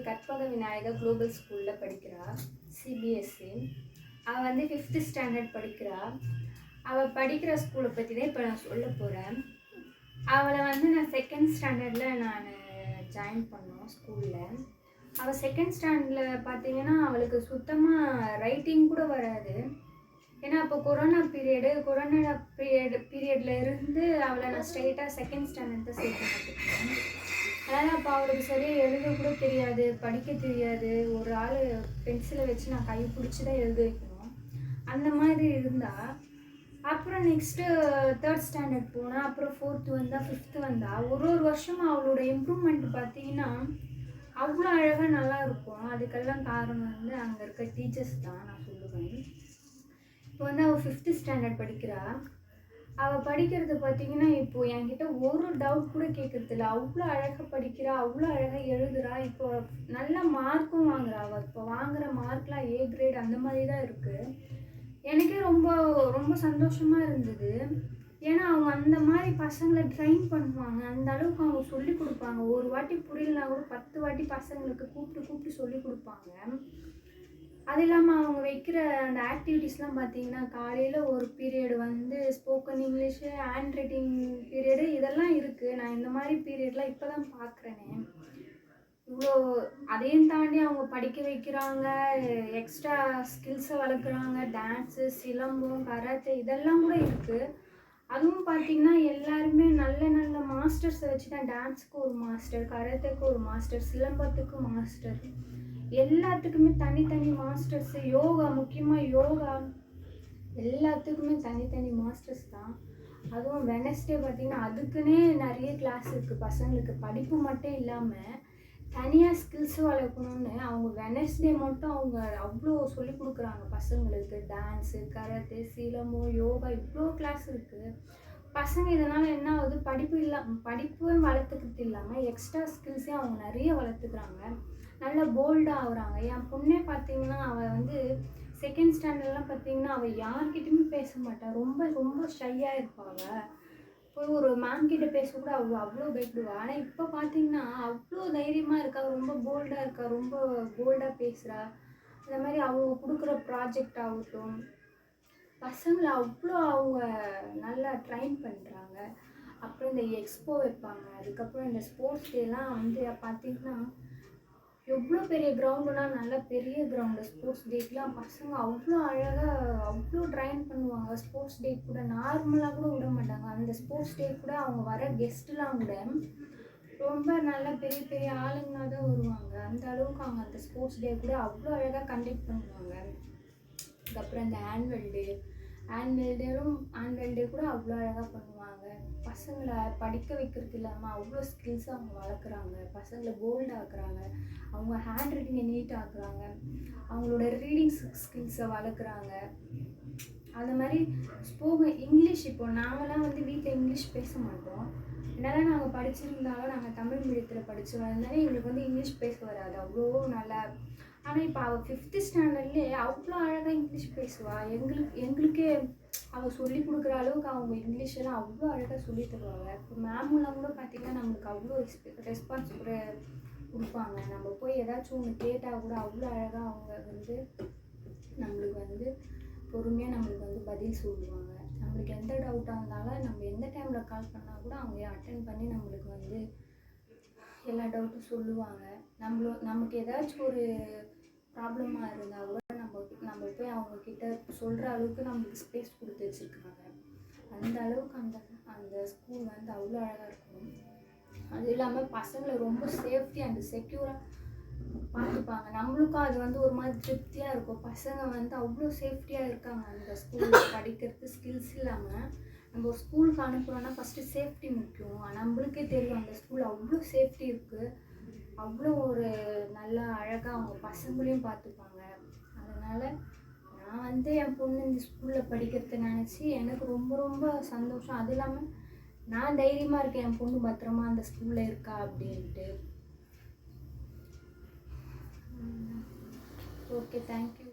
Karpaga Vinayagar global ஸ்கூலில் படிக்கிறா. CBSE. அவள் வந்து 5th ஸ்டாண்டர்ட் படிக்கிறா. அவள் படிக்கிற ஸ்கூலை பற்றி தான் இப்போ நான் சொல்ல போகிறேன். அவளை வந்து நான் 2nd ஸ்டாண்டர்டில் நான் ஜாயின் பண்ணோம் ஸ்கூலில். அவள் 2nd ஸ்டாண்டர்டில் பார்த்தீங்கன்னா அவளுக்கு சுத்தமாக ரைட்டிங் கூட வராது. ஏன்னா அப்போ கொரோனா பீரியடில் இருந்து அவளை நான் ஸ்ட்ரெயிட்டாக 2nd ஸ்டாண்டர்ட் தான் சேர்த்து மாட்டேன். அதனால் அப்போ அவளுக்கு சரியாக எழுத கூட தெரியாது, படிக்க தெரியாது. ஒரு ஆள் பென்சிலை வச்சு நான் கை பிடிச்சி தான் எழுத வைக்கணும். அந்த மாதிரி இருந்தால் அப்புறம் நெக்ஸ்ட்டு 3rd ஸ்டாண்டர்ட் போனால், அப்புறம் 4th வந்தால், 5th வந்தால், ஒரு வருஷமாக அவளோட இம்ப்ரூவ்மெண்ட் பார்த்தீங்கன்னா அவ்வளோ அழகாக நல்லா இருக்கும். அதுக்கெல்லாம் காரணம் வந்து அங்கே இருக்க டீச்சர்ஸ் தான் நான் சொல்லுவேன். இப்போ வந்து அவள் 5th ஸ்டாண்டர்ட் படிக்கிறா. அவள் படிக்கிறது பார்த்தீங்கன்னா இப்போது என்கிட்ட ஒரு டவுட் கூட கேட்குறதில்ல. அவ்வளோ அழகாக படிக்கிறா, அவ்வளோ அழகாக எழுதுறா. இப்போ நல்ல மார்க்கும் வாங்குறா. அவள் இப்போ வாங்குகிற மார்க்லாம் A கிரேட் அந்த மாதிரி தான் இருக்குது. எனக்கே ரொம்ப ரொம்ப சந்தோஷமாக இருந்தது. ஏன்னா அவங்க அந்த மாதிரி பசங்களை ட்ரெயின் பண்ணுவாங்க. அந்த அளவுக்கு அவங்க சொல்லி கொடுப்பாங்க. ஒரு வாட்டி புரியலனா கூட 10 வாட்டி பசங்களுக்கு கூப்பிட்டு சொல்லி கொடுப்பாங்க. அது இல்லாமல் அவங்க வைக்கிற அந்த ஆக்டிவிட்டீஸ்லாம் பார்த்தீங்கன்னா காலையில் ஒரு பீரியடு வந்து spoken English, hand writing period இதெல்லாம் இருக்குது. நான் இந்த மாதிரி பீரியட்லாம் இப்போ தான் பார்க்குறேனே. இவ்வளோ அதையும் தாண்டி அவங்க படிக்க வைக்கிறாங்க, எக்ஸ்ட்ரா ஸ்கில்ஸை வளர்க்குறாங்க. டான்ஸு, சிலம்பம், கராத்தே இதெல்லாம் கூட இருக்குது. அதுவும் பார்த்திங்கன்னா எல்லாருமே நல்ல நல்ல மாஸ்டர்ஸை வச்சு தான். டான்ஸுக்கு ஒரு மாஸ்டர், கராத்தேக்கு ஒரு மாஸ்டர், சிலம்பத்துக்கு மாஸ்டர், எல்லாத்துக்குமே தனித்தனி மாஸ்டர்ஸு. யோகா, முக்கியமாக யோகா எல்லாத்துக்குமே தனித்தனி மாஸ்டர்ஸ் தான். அதுவும் வெனஸ்டே பார்த்திங்கன்னா அதுக்குன்னே நிறைய கிளாஸ் இருக்குது பசங்களுக்கு. படிப்பு மட்டும் இல்லாமல் தனியாக ஸ்கில்ஸ் வளர்க்கணுன்னு அவங்க வெனஸ்டே மட்டும் அவங்க அவ்வளோ சொல்லி கொடுக்குறாங்க பசங்களுக்கு. டான்ஸு, கராத்தே, சிலம்பம், யோகா இவ்வளோ கிளாஸ் இருக்குது. பசங்க இதனால் என்ன ஆகுது, படிப்பும் வளர்த்துக்கிறது இல்லாமல் எக்ஸ்ட்ரா ஸ்கில்ஸையும் அவங்க நிறைய வளர்த்துக்கிறாங்க. நல்லா போல்டாக ஆகுறாங்க. என் பொண்ணே பார்த்தீங்கன்னா அவள் வந்து 2nd ஸ்டாண்டர்ட்லாம் பார்த்தீங்கன்னா அவள் யார்கிட்டையுமே பேச மாட்டாள். ரொம்ப ரொம்ப ஷையாக இருப்பாள். போய் ஒரு மேம் கிட்ட பேச கூட அவ்வளோ பயப்படுவா. ஆனால் இப்போ பார்த்தீங்கன்னா அவ்வளோ தைரியமாக இருக்கா, ரொம்ப போல்டாக இருக்கா, ரொம்ப போல்டாக பேசுகிறா. அந்த மாதிரி அவங்க கொடுக்குற ப்ராஜெக்ட் ஆகட்டும், பசங்களை அவ்வளோ அவங்க நல்லா ட்ரைன் பண்ணுறாங்க. அப்புறம் இந்த எக்ஸ்போ வைப்பாங்க, அதுக்கப்புறம் இந்த ஸ்போர்ட்ஸ் டேலாம் வந்து பார்த்திங்கன்னா எவ்வளோ பெரிய கிரவுண்டுனா நல்ல பெரிய கிரவுண்டு. ஸ்போர்ட்ஸ் டேக்கெலாம் பசங்க அவ்வளோ அழகாக அவ்வளோ ட்ரைன் பண்ணுவாங்க. ஸ்போர்ட்ஸ் டே கூட நார்மலாக கூட விட மாட்டாங்க. அந்த ஸ்போர்ட்ஸ் டே கூட அவங்க வர கெஸ்ட்டுலாம் கூட ரொம்ப நல்ல பெரிய பெரிய ஆளுங்களாக தான் வருவாங்க. அந்த அளவுக்கு அவங்க அந்த ஸ்போர்ட்ஸ் டே கூட அவ்வளோ அழகாக கண்டக்ட் பண்ணுவாங்க. அதுக்கப்புறம் இந்த ஆனுவல் டே கூட அவ்வளோ அழகாக பண்ணுவாங்க. பசங்களை படிக்க வைக்கிறது இல்லாமல் அவ்வளோ ஸ்கில்ஸை அவங்க வளர்க்குறாங்க. பசங்களை போல்ட் ஆக்குறாங்க. அவங்க ஹேண்ட் ரைட்டிங்கை நீட் ஆக்குறாங்க. அவங்களோட ரீடிங் ஸ்கில்ஸை வளர்க்குறாங்க. அது மாதிரி இங்கிலீஷ், இப்போ நாங்களாம் வந்து வீட்டில் இங்கிலீஷ் பேச மாட்டோம். என்னதான் நாங்கள் படிச்சிருந்தாலும் நாங்கள் தமிழ் மீடியத்தில் படித்து வந்தாலும் எங்களுக்கு வந்து இங்கிலீஷ் பேச வராது அவ்வளோ நல்லா. ஆனால் இப்போ அவள் 5th ஸ்டாண்டர்ட்லேயே அவ்வளோ அழகாக இங்கிலீஷ் பேசுவாள். எங்களுக்கே அவள் சொல்லி கொடுக்குற அளவுக்கு அவங்க இங்கிலீஷெல்லாம் அவ்வளோ அழகாக சொல்லி தருவாங்க. இப்போ மேம்லாம் கூட பார்த்திங்கன்னா நம்மளுக்கு அவ்வளோ ரெஸ்பான்ஸ் கூட கொடுப்பாங்க. நம்ம போய் ஏதாச்சும் ஒன்று கேட்டால் கூட அவ்வளோ அழகாக அவங்க வந்து நம்மளுக்கு வந்து பொறுமையாக நம்மளுக்கு வந்து பதில் சொல்லுவாங்க. நம்மளுக்கு எந்த டவுட்டாக இருந்தாலும் நம்ம எந்த டைமில் கால் பண்ணால் கூட அவங்க அட்டென்ட் பண்ணி நம்மளுக்கு வந்து எல்லா டவுட்டும் சொல்லுவாங்க. நமக்கு ஏதாச்சும் ஒரு ப்ராப்ளமாக இருந்தால் கூட நம்ம போய் அவங்கக்கிட்ட சொல்கிற அளவுக்கு நம்மளுக்கு ஸ்பேஸ் கொடுத்து வச்சுருக்காங்க. அந்த அளவுக்கு அந்த ஸ்கூல் வந்து அவ்வளோ அழகாக இருக்கும். அது இல்லாமல் பசங்களை ரொம்ப சேஃப்டி அண்ட் செக்யூராக பார்த்துப்பாங்க. நம்மளுக்கும் அது வந்து ஒரு மாதிரி திருப்தியாக இருக்கும். பசங்க வந்து அவ்வளோ சேஃப்டியாக இருக்காங்க அந்த ஸ்கூலில் படிக்கிறது. ஸ்கில்ஸ் இல்லாமல் நம்ம ஒரு ஸ்கூலுக்கு அனுப்புகிறோன்னா ஃபஸ்ட்டு சேஃப்டி முக்கியம். நம்மளுக்கே தெரியும் அந்த ஸ்கூல் அவ்வளோ சேஃப்டி இருக்குது. அவ்வளோ ஒரு நல்லா அழகாக அவங்க பசங்களையும் பார்த்துப்பாங்க. அதனால் நான் வந்து என் பொண்ணு இந்த ஸ்கூலில் படிக்கிறத நினச்சி எனக்கு ரொம்ப ரொம்ப சந்தோஷம். அது இல்லாமல் நான் தைரியமாக இருக்கேன் என் பொண்ணு பத்திரமா அந்த ஸ்கூலில் இருக்கா அப்படின்ட்டு. Okay, thank you.